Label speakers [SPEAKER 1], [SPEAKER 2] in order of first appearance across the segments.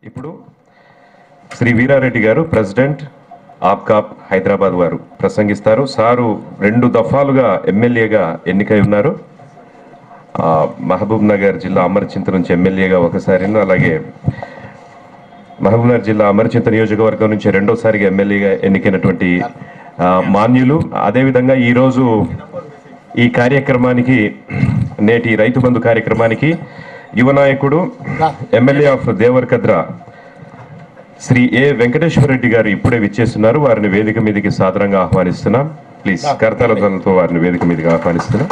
[SPEAKER 1] ఇప్పుడు శ్రీ వీరారెడ్డి గారు ప్రెసిడెంట్ ఆప్కాప్ హైదరాబాద్ వారు ప్రసంగిస్తారు. సారు 2 దఫాలుగా ఎమ్మెల్యేగా ఎన్నికై ఉన్నారు. మహబూబ్ నగర్ జిల్లా అమరచింత నుంచి ఎమ్మెల్యేగా ఒకసారి, అలాగే మహబూబ్ నగర్ జిల్లా అమరచింత నియోజకవర్గం నుంచి రెండోసారిగా ఎమ్మెల్యేగా ఎన్నికైనటువంటి మాన్యులు. అదేవిధంగా ఈరోజు ఈ కార్యక్రమానికి, నేటి రైతు బంధు కార్యక్రమానికి యువ నాయకుడు ఎమ్మెల్యే ఆఫ్ దేవరకద్ర శ్రీ ఏ వెంకటేశ్వర రెడ్డి గారు ఇప్పుడే విచ్చేస్తున్నారు. వారిని వేదిక మీదకి సాదరంగా ఆహ్వానిస్తున్నాం. ప్లీజ్ కర్తాల ధ్వనులతో వారిని వేదిక మీదకి ఆహ్వానిస్తున్నాం.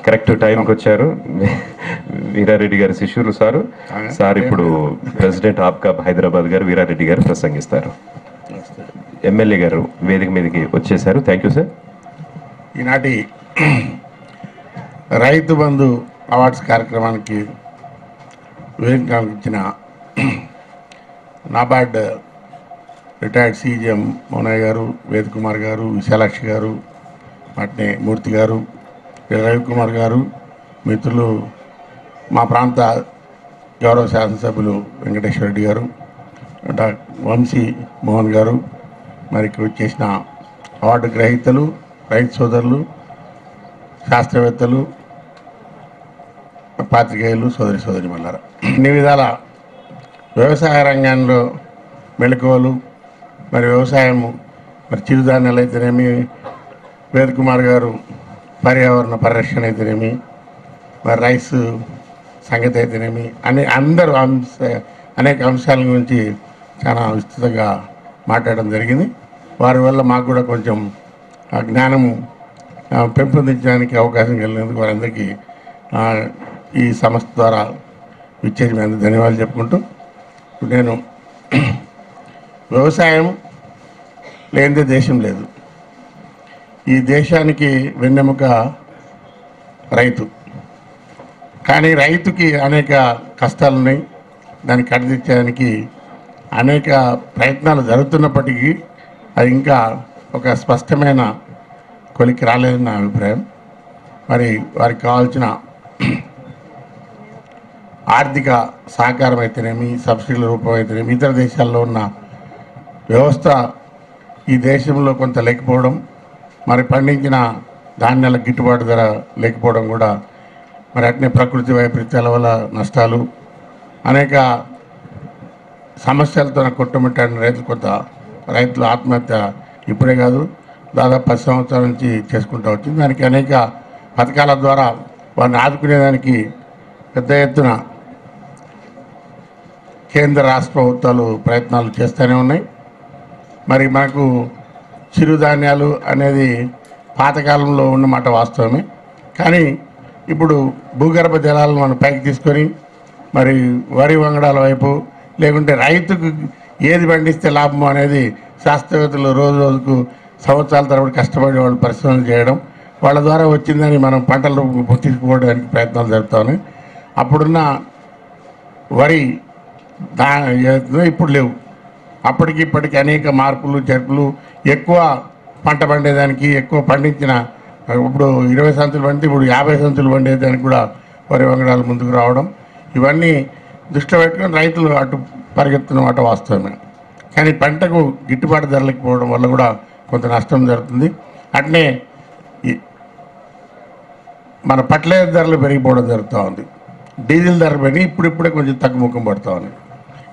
[SPEAKER 1] కరెక్ట్ టైంకి వచ్చారు. వీరారెడ్డి గారి శిష్యులు సార్ ఇప్పుడు ప్రెసిడెంట్ ఆప్కాప్ హైదరాబాద్ గారు వీరారెడ్డి గారు ప్రసంగిస్తారు. ఎమ్మెల్యే గారు వేదిక మీదకి వచ్చేసారు. Thank you sir.
[SPEAKER 2] ఈనాటి రైతు బంధు అవార్డ్స్ కార్యక్రమానికి వేదిక ఇచ్చిన నాబార్డ్ రిటైర్డ్ సిజిఎం మోనయ్య గారు, వేద్ కుమార్ గారు, విశాలాక్షి గారు, అట్నే మూర్తి గారు, రవికుమార్ గారు, మిత్రులు మా ప్రాంత గౌరవ శాసనసభ్యులు వెంకటేశ్వర రెడ్డి గారు, వంశీ మోహన్ గారు, మరి చేసిన అవార్డు గ్రహీతలు, రైతు సోదరులు, శాస్త్రవేత్తలు, పాత్రికేయులు, సోదరి మల్లారా, అన్ని విధాల వ్యవసాయ రంగంలో మెళకువలు, మరి వ్యవసాయము, మరి చిరుధాన్యాలు అయితేనేమి, వేద్ కుమార్ గారు పర్యావరణ పరిరక్షణ అయితేనేమి, మరి రైస్ సంగతి అయితేనేమి, అందరూ అనేక అంశాల గురించి చాలా విస్తృతంగా మాట్లాడడం జరిగింది. వారి వల్ల మాకు కూడా కొంచెం ఆ జ్ఞానము పెంపొందించడానికి అవకాశం కలిగినందుకు వారందరికీ ఈ సంస్థ ద్వారా విచ్చేసి మేము ధన్యవాదాలు చెప్పుకుంటూ, నేను వ్యవసాయం లేనిదే దేశం లేదు. ఈ దేశానికి వెన్నెముక రైతు. కానీ రైతుకి అనేక కష్టాలు ఉన్నాయి. దాన్ని కట్టదించడానికి అనేక ప్రయత్నాలు జరుగుతున్నప్పటికీ అది ఇంకా ఒక స్పష్టమైన కొలికి రాలేదని నా అభిప్రాయం. మరి వారికి కావాల్సిన ఆర్థిక సహకారం అయితేనేమి, సబ్సిడీల రూపం అయితేనేమి, ఇతర దేశాల్లో ఉన్న వ్యవస్థ ఈ దేశంలో కొంత లేకపోవడం, మరి పండించిన ధాన్యాల గిట్టుబాటు ధర లేకపోవడం కూడా, మరి అట్నే ప్రకృతి వైపరీత్యాల వల్ల నష్టాలు, అనేక సమస్యలతో కొట్టుమిట్టాడిన రైతులు ఆత్మహత్య ఇప్పుడే కాదు, దాదాపు 10 సంవత్సరాల నుంచి చేసుకుంటూ వచ్చింది. దానికి అనేక పథకాల ద్వారా వారిని ఆదుకునేదానికి పెద్ద ఎత్తున కేంద్ర రాష్ట్ర ప్రభుత్వాలు ప్రయత్నాలు చేస్తూనే ఉన్నాయి. మరి మనకు చిరుధాన్యాలు అనేది పాతకాలంలో ఉన్నమాట వాస్తవమే. కానీ ఇప్పుడు భూగర్భ జలాలను మనం పైకి తీసుకొని మరి వరి వంగడాల వైపు, లేకుంటే రైతుకు ఏది పండిస్తే లాభం అనేది శాస్త్రవేత్తలు రోజు రోజుకు సంవత్సరాల తరబడి కష్టపడి వాళ్ళు పరిశోధనలు చేయడం, వాళ్ళ ద్వారా వచ్చిందని మనం పంటల రూపంలో తీసుకోవడానికి ప్రయత్నాలు జరుగుతాయి. అప్పుడున్న వరి ఇప్పుడు లేవు. అప్పటికి ఇప్పటికి అనేక మార్పులు చేర్పులు, ఎక్కువ పంట పండేదానికి, ఎక్కువ పండించిన ఇప్పుడు 20 సంచులు పండితే ఇప్పుడు 50 సంచులు పండేదానికి కూడా వరి వంగడాలు ముందుకు రావడం, ఇవన్నీ దృష్టిలో పెట్టుకుని రైతులు అటు పరిగెత్తున్నమాట వాస్తవమే. కానీ పంటకు గిట్టుబాటు ధరలేకపోవడం వల్ల కూడా కొంత నష్టం జరుగుతుంది. అట్నే మన ఫర్టిలైజర్ ధరలు పెరిగిపోవడం జరుగుతూ ఉంది. డీజిల్ ధర పెరిగి ఇప్పుడిప్పుడే కొంచెం తగ్గుముఖం పడుతూ ఉంది.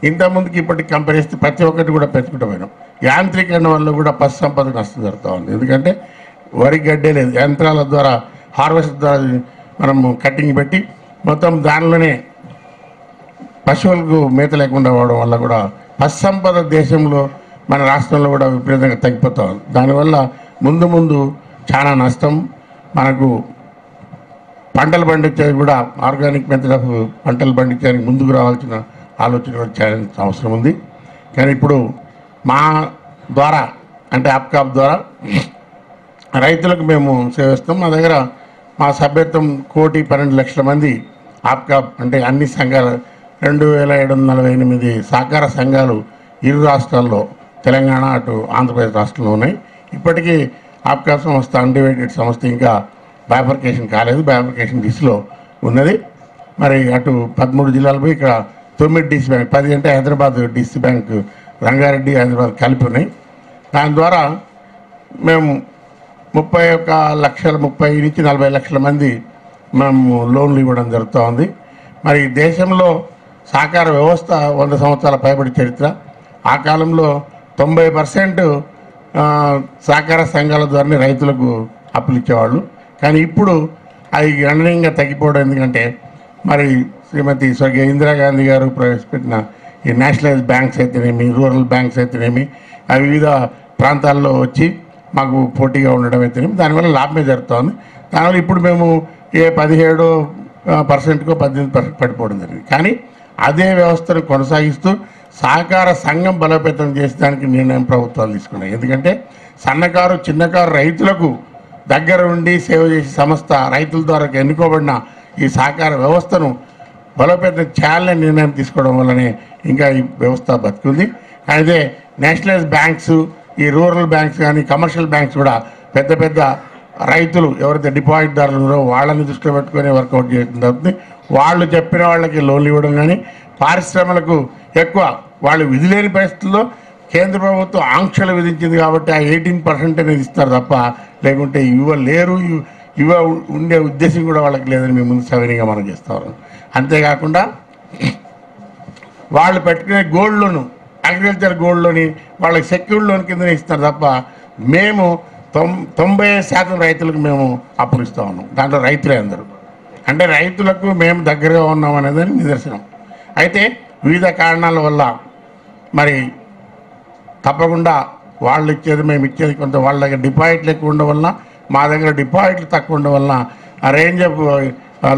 [SPEAKER 2] ఇంతకుముందుకి ఇప్పటికి కంపేర్ చేస్తే ప్రతి ఒక్కటి కూడా పెంచుకుంటూ పోయినాం. యాంత్రీకరణ వల్ల కూడా పశు సంపదకు నష్టం జరుగుతూ ఉంది. ఎందుకంటే వరి గడ్డే లేదు, యంత్రాల ద్వారా హార్వెస్ట్ ద్వారా మనము కట్టింగ్ పెట్టి మొత్తం దానిలోనే పశువులకు మేత లేకుండా పోవడం వల్ల కూడా పశు సంపద దేశంలో మన రాష్ట్రంలో కూడా విపరీతంగా తగ్గిపోతూ ఉంది. దానివల్ల ముందు చాలా నష్టం. మనకు పంటలు పండించేది కూడా ఆర్గానిక్ మెథడ్ ఆఫ్ పంటలు పండించడానికి ముందుకు రావాల్సిన ఆలోచన కూడా చేయాల్సిన అవసరం ఉంది. కానీ ఇప్పుడు మా ద్వారా, అంటే ఆప్కాప్ ద్వారా రైతులకు మేము సేవిస్తాం. మా దగ్గర మా సభ్యత్వం 1,12,00,000 మంది ఆప్కాప్ అంటే అన్ని సంఘాలు 2,748 సహకార సంఘాలు ఇరు రాష్ట్రాల్లో, తెలంగాణ అటు ఆంధ్రప్రదేశ్ రాష్ట్రంలో ఉన్నాయి. ఇప్పటికీ ఆప్కాప్ సంస్థ అన్డివైడెడ్ సంస్థ ఇంకా బైఫర్కేషన్ కాలేదు, బైఫర్కేషన్ దిశలో ఉన్నది. మరి అటు 13 జిల్లాలపై ఇక్కడ 9 డీసీ బ్యాంక్, 10 అంటే హైదరాబాద్ డీసీ బ్యాంక్, రంగారెడ్డి హైదరాబాద్ కలిపి ఉన్నాయి. దాని ద్వారా మేము 30 నుంచి 40 లక్షల మంది మేము లోన్లు ఇవ్వడం జరుగుతూ ఉంది. మరి దేశంలో సహకార వ్యవస్థ 100 సంవత్సరాల పైబడి చరిత్ర. ఆ కాలంలో 90% సహకార సంఘాల ద్వారానే రైతులకు అప్పులు ఇచ్చేవాళ్ళు. కానీ ఇప్పుడు అవి గణనీయంగా తగ్గిపోవడం. ఎందుకంటే మరి శ్రీమతి స్వర్గీయ ఇందిరాగాంధీ గారు ప్రవేశపెట్టిన ఈ నేషనలైజ్ బ్యాంక్స్ అయితేనేమి, రూరల్ బ్యాంక్స్ అయితేనేమి, అవి వివిధ ప్రాంతాల్లో వచ్చి మాకు పోటీగా ఉండడం అయితేనేమి, దానివల్ల లాభమే జరుగుతుంది. దానివల్ల ఇప్పుడు మేము 17%కో 18% పడిపోవడం జరిగింది. కానీ అదే వ్యవస్థను కొనసాగిస్తూ సహకార సంఘం బలోపేతం చేసేదానికి నిర్ణయం ప్రభుత్వాలు తీసుకున్నాయి. ఎందుకంటే సన్నకారు చిన్నకారు రైతులకు దగ్గర ఉండి సేవ చేసే సంస్థ, రైతుల ద్వారా ఎన్నుకోబడిన ఈ సహకార వ్యవస్థను బలోపేతం చేయాలని నిర్ణయం తీసుకోవడం వల్లనే ఇంకా ఈ వ్యవస్థ బతుకుంది. అయితే నేషనలైజ్ బ్యాంక్స్, ఈ రూరల్ బ్యాంక్స్ కానీ కమర్షియల్ బ్యాంక్స్ కూడా పెద్ద పెద్ద రైతులు ఎవరైతే డిపాజిట్దారులు ఉన్నారో వాళ్ళని దృష్టిలో పెట్టుకొని వర్కౌట్ చేయడం జరుగుతుంది. వాళ్ళు చెప్పిన వాళ్ళకి లోన్లు ఇవ్వడం కానీ, పారిశ్రమలకు ఎక్కువ వాళ్ళు విధిలేని పరిస్థితుల్లో కేంద్ర ప్రభుత్వం ఆంక్షలు విధించింది కాబట్టి ఆ 18% అనేది ఇస్తారు తప్ప, లేకుంటే ఇవ్వలేరు, ఉండే ఉద్దేశం కూడా వాళ్ళకి లేదని మేము ముందు సవినీగా మనం చేస్తాం. అంతేకాకుండా వాళ్ళు పెట్టుకునే గోల్డ్ లోను, అగ్రికల్చర్ గోల్డ్ లోని వాళ్ళకి సెక్యూర్డ్ లోన్ కింద ఇస్తారు తప్ప, మేము 90% రైతులకు మేము అప్పులు ఇస్తూ ఉన్నాం. దాంట్లో రైతులే అందరూ. అంటే రైతులకు మేము దగ్గరగా ఉన్నాం అనేది నిదర్శనం. అయితే వివిధ కారణాల వల్ల మరి తప్పకుండా వాళ్ళు ఇచ్చేది మేము ఇచ్చేది కొంత వాళ్ళ దగ్గర డిపాజిట్లు ఎక్కువ ఉండడం వలన, మా దగ్గర డిపాజిట్లు తక్కువ ఉండడం వలన ఆ రేంజ్ ఆఫ్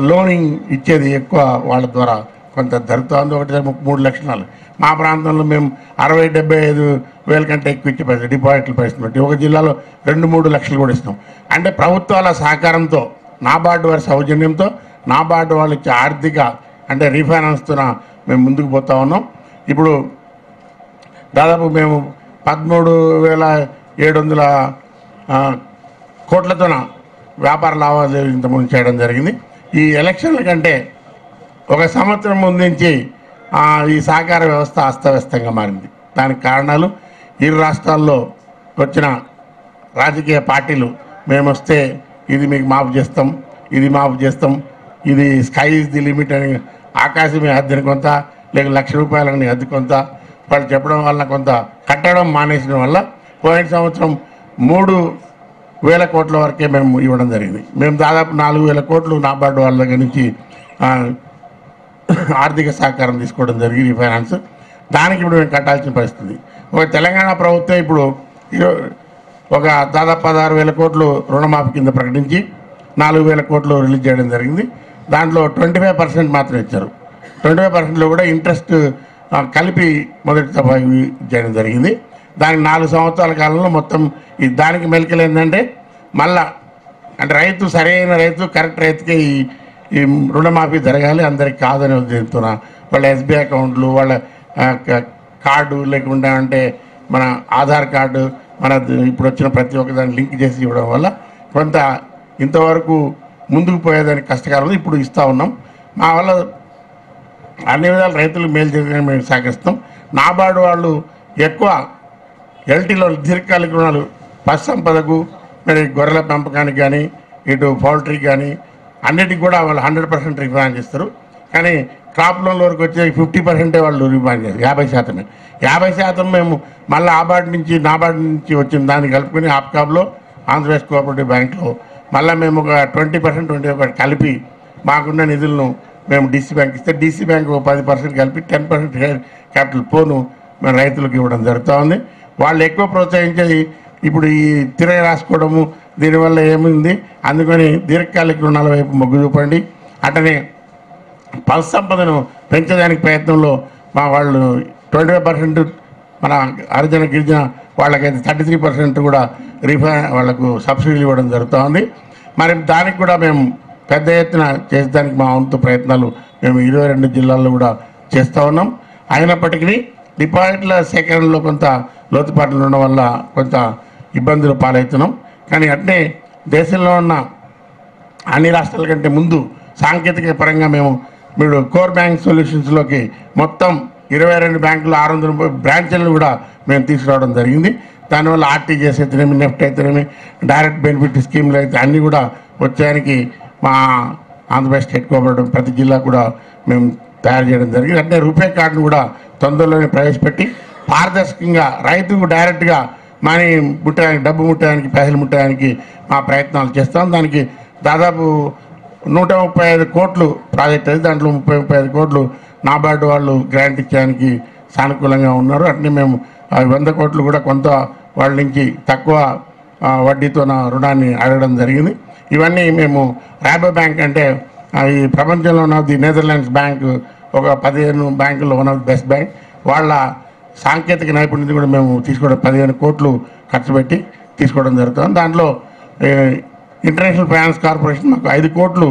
[SPEAKER 2] లోనింగ్ ఇచ్చేది ఎక్కువ వాళ్ళ ద్వారా కొంత జరుగుతుంది. 1.3 లక్షలు మా ప్రాంతంలో మేము 60-75 వేల కంటే ఎక్కువ ఇచ్చే పరిస్థితి, డిపాజిట్లు పరిస్థితి బట్టి ఒక జిల్లాలో 2-3 లక్షలు కూడా ఇస్తాం. అంటే ప్రభుత్వాల సహకారంతో, నాబార్డు వారి సౌజన్యంతో, నాబార్డు వాళ్ళు ఇచ్చే ఆర్థిక అంటే రీఫైనాన్స్తో మేము ముందుకు పోతా ఉన్నాం. ఇప్పుడు దాదాపు మేము 13,700 కోట్లతో వ్యాపార లావాదేవీలు ఇంతకుముందు చేయడం జరిగింది. ఈ ఎలక్షన్ల కంటే ఒక సంవత్సరం ముందు నుంచి ఈ సహకార వ్యవస్థ అస్తవ్యస్తంగా మారింది. దానికి కారణాలు ఇరు రాష్ట్రాల్లో వచ్చిన రాజకీయ పార్టీలు, మేము వస్తే ఇది మీకు మాఫ్ చేస్తాం, ఇది మాఫ్ చేస్తాం, ఇది స్కై ఈజ్ ది లిమిట్ అని ఆకాశమే హద్దుని కొంత, లేక ₹1,00,000 హద్దు కొంత వాళ్ళు చెప్పడం వల్ల కొంత కట్టడం మానేసిన వల్ల పోయిన సంవత్సరం 3,000 కోట్ల వరకే మేము ఇవ్వడం జరిగింది. మేము దాదాపు 4,000 కోట్లు నాబార్డు వాళ్ళ దగ్గర నుంచి ఆర్థిక సహకారం తీసుకోవడం జరిగింది, రీఫైనాన్స్. దానికి ఇప్పుడు మేము కట్టాల్సిన పరిస్థితి. ఒక తెలంగాణ ప్రభుత్వం ఇప్పుడు ఒక దాదాపు 16,000 కోట్లు రుణమాఫీ కింద ప్రకటించి 4,000 కోట్లు రిలీజ్ చేయడం జరిగింది. దాంట్లో 25% మాత్రం ఇచ్చారు. 25%లో కూడా ఇంట్రెస్ట్ కలిపి మొదటి దఫా చేయడం జరిగింది. దానికి 4 సంవత్సరాల కాలంలో మొత్తం దానికి మెలికలు ఏంటంటే మళ్ళా అంటే రైతు సరైన రైతు కరెక్ట్ రైతుకే ఈ రుణమాఫీ జరగాలి, అందరికి కాదని చెప్తున్నా. వాళ్ళ ఎస్బీఐ అకౌంట్లు, వాళ్ళ కార్డు లేకుండా అంటే మన ఆధార్ కార్డు, మన ఇప్పుడు వచ్చిన ప్రతి ఒక్క దాన్ని లింక్ చేసి ఇవ్వడం వల్ల కొంత ఇంతవరకు ముందుకు పోయేదానికి కష్టకాలం ఇప్పుడు ఇస్తూ ఉన్నాం. మా వల్ల అన్ని విధాలు రైతులకు మేలు చేయడానికి మేము సహకరిస్తాం. నాబార్డు వాళ్ళు ఎక్కువ ఎల్టీలో దీర్ఘకాలిక రుణాలు పశు సంపదకు, మరి గొర్రెల పెంపకానికి కానీ, ఇటు పౌల్ట్రీకి కానీ అన్నిటికి కూడా వాళ్ళు 100% రిఫైనాన్స్ చేస్తారు. కానీ క్రాప్ లోన్ల వరకు వచ్చే 50% వాళ్ళు రిఫైనాన్స్ చేస్తారు, 50%. 50% మేము మళ్ళీ నాబార్డు నుంచి వచ్చిన దాన్ని కలుపుకొని ఆప్కాబ్లో, ఆంధ్రప్రదేశ్ కోఆపరేటివ్ బ్యాంక్లో మళ్ళీ మేము ఒక 20% కలిపి మాకున్న నిధులను మేము డీసీ బ్యాంక్ ఇస్తే, డీసీ బ్యాంక్ 10% కలిపి 10% షేర్ క్యాపిటల్ పోను మన రైతులకు ఇవ్వడం జరుగుతూ ఉంది. వాళ్ళు ఎక్కువ ప్రోత్సహించేది ఇప్పుడు ఈ తిరగ రాసుకోవడము, దీనివల్ల ఏముంది, అందుకని దీర్ఘకాలిక రుణాల వైపు మొగ్గు చూపండి. అటనే పశు సంపదను పెంచడానికి ప్రయత్నంలో మా వాళ్ళు 25% మన హరిజన గిరిజన వాళ్ళకైతే 33% కూడా వాళ్ళకు సబ్సిడీలు ఇవ్వడం జరుగుతూ ఉంది. మరి దానికి కూడా మేము పెద్ద ఎత్తున చేసేదానికి మా వంతు ప్రయత్నాలు మేము 22 జిల్లాల్లో కూడా చేస్తూ ఉన్నాం. అయినప్పటికీ డిపాజిట్ల సేకరణలో కొంత లోతుపాట్లు ఉండడం వల్ల కొంత ఇబ్బందులు పాలవుతున్నాం. కానీ అట్నే దేశంలో ఉన్న అన్ని రాష్ట్రాల కంటే ముందు సాంకేతిక పరంగా మేము మీరు కోర్ బ్యాంక్ సొల్యూషన్స్లోకి మొత్తం 22 బ్యాంకులు 630 బ్రాంచ్లను కూడా మేము తీసుకురావడం జరిగింది. దానివల్ల ఆర్టీజీఎస్ అయితేనేమి, నెఫ్ట్ అయితేనేమి, డైరెక్ట్ బెనిఫిట్ స్కీమ్లు అయితే అన్నీ కూడా వచ్చేదానికి మా ఆంధ్రప్రదేశ్ స్టేట్ కోఆపరేటివ్ ప్రతి జిల్లా కూడా మేము తయారు చేయడం జరిగింది. అంటే రూపే కార్డును కూడా తొందరలోనే ప్రవేశపెట్టి పారదర్శకంగా రైతుకు డైరెక్ట్గా మనీ ముట్టడానికి, డబ్బు ముట్టడానికి, పైసలు ముట్టడానికి మా ప్రయత్నాలు చేస్తాం. దానికి దాదాపు 135 కోట్లు ప్రాజెక్ట్ అది. దాంట్లో 35 కోట్లు నాబార్డు వాళ్ళు గ్రాంట్ ఇచ్చడానికి సానుకూలంగా ఉన్నారు. అట్నే మేము 100 కోట్లు కూడా కొంత వాళ్ళ నుంచి తక్కువ వడ్డీతో రుణాన్ని అడగడం జరిగింది. ఇవన్నీ మేము రాబో బ్యాంక్ అంటే ఈ ప్రపంచంలో ఉన్న ది నెదర్లాండ్స్ బ్యాంక్, ఒక 15 బ్యాంకుల్లో one of the best bank. వాళ్ళ సాంకేతిక నైపుణ్యత కూడా మేము తీసుకోవడం 15 కోట్లు ఖర్చు పెట్టి తీసుకోవడం జరుగుతుంది. దాంట్లో ఇంటర్నేషనల్ ఫైనాన్స్ కార్పొరేషన్ మాకు 5 కోట్లు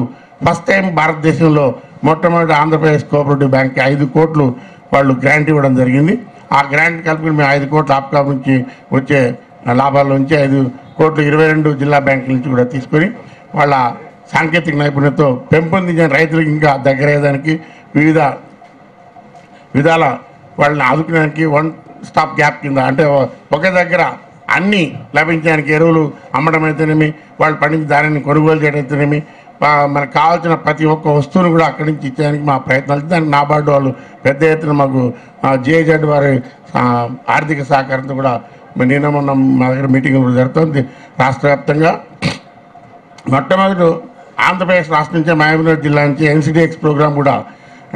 [SPEAKER 2] ఫస్ట్ టైం భారతదేశంలో మొట్టమొదటి ఆంధ్రప్రదేశ్ కోఆపరేటివ్ బ్యాంక్కి 5 కోట్లు వాళ్ళు గ్రాంట్ ఇవ్వడం జరిగింది. ఆ గ్రాంట్ కలిపి మేము 5 కోట్లు ఆప్కా నుంచి వచ్చే లాభాల నుంచి 5 కోట్లు 22 జిల్లా బ్యాంకుల నుంచి కూడా తీసుకొని వాళ్ళ సాంకేతిక నైపుణ్యతతో పెంపొందించిన రైతులకు ఇంకా దగ్గరయ్యేదానికి వివిధ విధాల వాళ్ళని ఆదుకునేదానికి వన్ స్టాప్ గ్యాప్ కింద, అంటే ఒక దగ్గర అన్నీ లభించడానికి ఎరువులు అమ్మడం అయితేనేమి, వాళ్ళు పండించి దానిని కొనుగోలు చేయడం అయితేనేమి, మనకు కావాల్సిన ప్రతి ఒక్క వస్తువును కూడా అక్కడి నుంచి ఇచ్చేదానికి మా ప్రయత్నాలు. దానికి నాబార్డు వాళ్ళు పెద్ద ఎత్తున మాకు జేజెడ్ వారి ఆర్థిక సహకారంతో కూడా నిన్న మొన్న మా దగ్గర మీటింగ్ కూడా జరుగుతుంది. రాష్ట్ర వ్యాప్తంగా మొట్టమొదటి ఆంధ్రప్రదేశ్ రాష్ట్రం నుంచి మహబూబ్నగర్ జిల్లా నుంచి ఎన్సిడిఎక్స్ ప్రోగ్రాం కూడా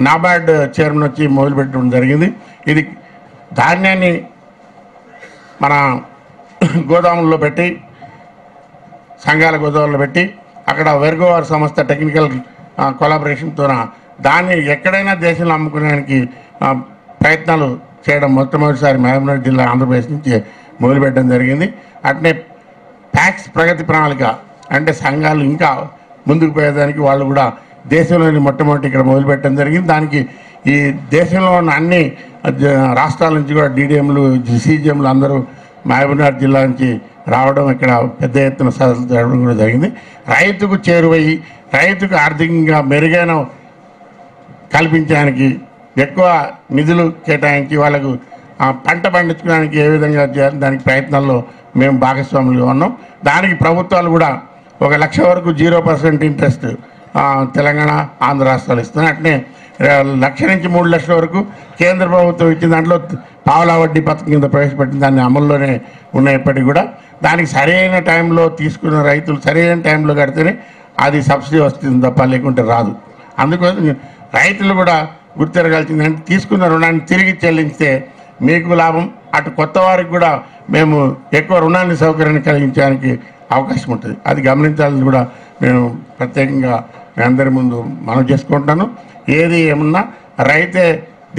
[SPEAKER 2] నాబార్డ్ చైర్మన్ వచ్చి మొదలుపెట్టడం జరిగింది. ఇది ధాన్యాన్ని మన గోదాముల్లో పెట్టి, సంఘాల గోదాముల్లో పెట్టి అక్కడ వెర్గోవార్ సంస్థ టెక్నికల్ కొలాబరేషన్తో దాన్ని ఎక్కడైనా దేశంలో అమ్ముకునేడానికి ప్రయత్నాలు చేయడం మొట్టమొదటిసారి మహబూబ్నగర్ జిల్లా ఆంధ్రప్రదేశ్ నుంచి మొదలుపెట్టడం జరిగింది. అట్నే ట్యాక్స్ ప్రగతి ప్రణాళిక అంటే సంఘాలు ఇంకా ముందుకు పోయేదానికి వాళ్ళు కూడా దేశంలోని మొట్టమొదటి ఇక్కడ మొదలుపెట్టడం జరిగింది. దానికి ఈ దేశంలో ఉన్న అన్ని రాష్ట్రాల నుంచి కూడా డీడీఎంలు, సీజీఎంలు అందరూ మహబూబ్నగర్ జిల్లా నుంచి రావడం, ఇక్కడ పెద్ద ఎత్తున సదస్సులు జరగడం కూడా జరిగింది. రైతుకు చేరువయ్యి రైతుకు ఆర్థికంగా మెరుగైన కల్పించడానికి ఎక్కువ నిధులు కేటాయించి వాళ్ళకు పంట పండించుకోవడానికి ఏ విధంగా చేయాలి దానికి ప్రయత్నాల్లో మేము భాగస్వాములుగా ఉన్నాం. దానికి ప్రభుత్వాలు కూడా 1 లక్ష వరకు 0% ఇంట్రెస్ట్ తెలంగాణ, ఆంధ్ర రాష్ట్రాలు ఇస్తున్నాయి. అట్నే 1 లక్ష నుంచి 3 లక్షల వరకు కేంద్ర ప్రభుత్వం ఇచ్చిన దాంట్లో పావలా వడ్డీ పథకం కింద ప్రవేశపెట్టిన దాన్ని అమల్లోనే ఉన్నప్పటికీ కూడా దానికి సరైన టైంలో తీసుకున్న రైతులు సరైన టైంలో కడితేనే అది సబ్సిడీ వస్తుంది తప్ప లేకుంటే రాదు. అందుకోసం రైతులు కూడా గుర్తిరగాల్సిందంటే తీసుకున్న రుణాన్ని తిరిగి చెల్లించితే మీకు లాభం, అటు కొత్త వారికి కూడా మేము ఎక్కువ రుణాన్ని సౌకర్యాన్ని కలిగించడానికి అవకాశం ఉంటుంది. అది గమనించాలని కూడా నేను ప్రత్యేకంగా మీ అందరి ముందు మనం చేసుకుంటాను. ఏది ఏమన్నా రైతే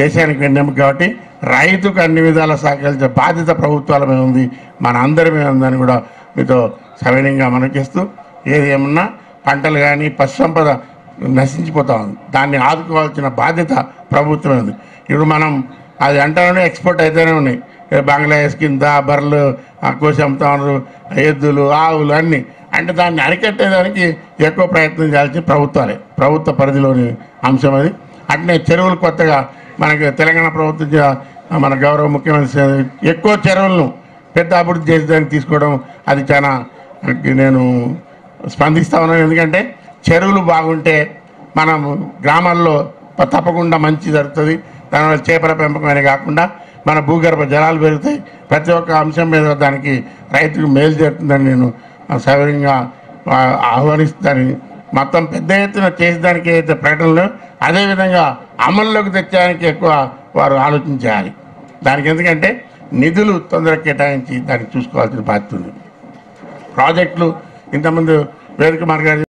[SPEAKER 2] దేశానికి వెన్నెముక కాబట్టి రైతుకు అన్ని విధాల సహకరించే బాధ్యత ప్రభుత్వాల మీద ఉంది, మన అందరి మీద ఉందని కూడా మీతో సవినయంగా మనం చేస్తూ, ఏది ఏమన్నా పంటలు కానీ పశు సంపద నశించిపోతా ఉంది, దాన్ని ఆదుకోవాల్సిన బాధ్యత ప్రభుత్వమే ఉంది. ఇప్పుడు మనం అది అంటానే ఎక్స్పోర్ట్ అయితేనే ఉన్నాయి. బంగ్లాదేశ్ కింద బర్రెలు కోసి అమ్ముతా ఉన్నారు, ఎద్దులు, ఆవులు అన్నీ. అంటే దాన్ని అరికట్టేదానికి ఎక్కువ ప్రయత్నం చేయాల్సిన ప్రభుత్వాలే, ప్రభుత్వ పరిధిలోని అంశం అది. అట్నే చెరువులు కొత్తగా మనకి తెలంగాణ ప్రభుత్వం మన గౌరవ ముఖ్యమంత్రి ఎక్కువ చెరువులను పెద్ద అభివృద్ధి చేసేదానికి తీసుకోవడం అది చాలా నేను స్పందిస్తా ఉన్నాను. ఎందుకంటే చెరువులు బాగుంటే మనం గ్రామాల్లో తప్పకుండా మంచి జరుగుతుంది. దానివల్ల చేపల పెంపకమే కాకుండా మన భూగర్భ జలాలు పెరుగుతాయి. ప్రతి ఒక్క అంశం మీద దానికి రైతుకు మేలు జరుగుతుందని నేను సవినయంగా ఆహ్వానిస్తాను. మొత్తం పెద్ద ఎత్తున చేసేదానికి ఏదైతే ప్రకటనలు అదేవిధంగా అమల్లోకి తెచ్చడానికి ఎక్కువ వారు ఆలోచించాలి. దానికి ఎందుకంటే నిధులు తొందరగా కేటాయించి దాన్ని చూసుకోవాల్సిన బాధ్యత ఉంది. ప్రాజెక్టులు ఇంతకుముందు వేదిక మార్గాలు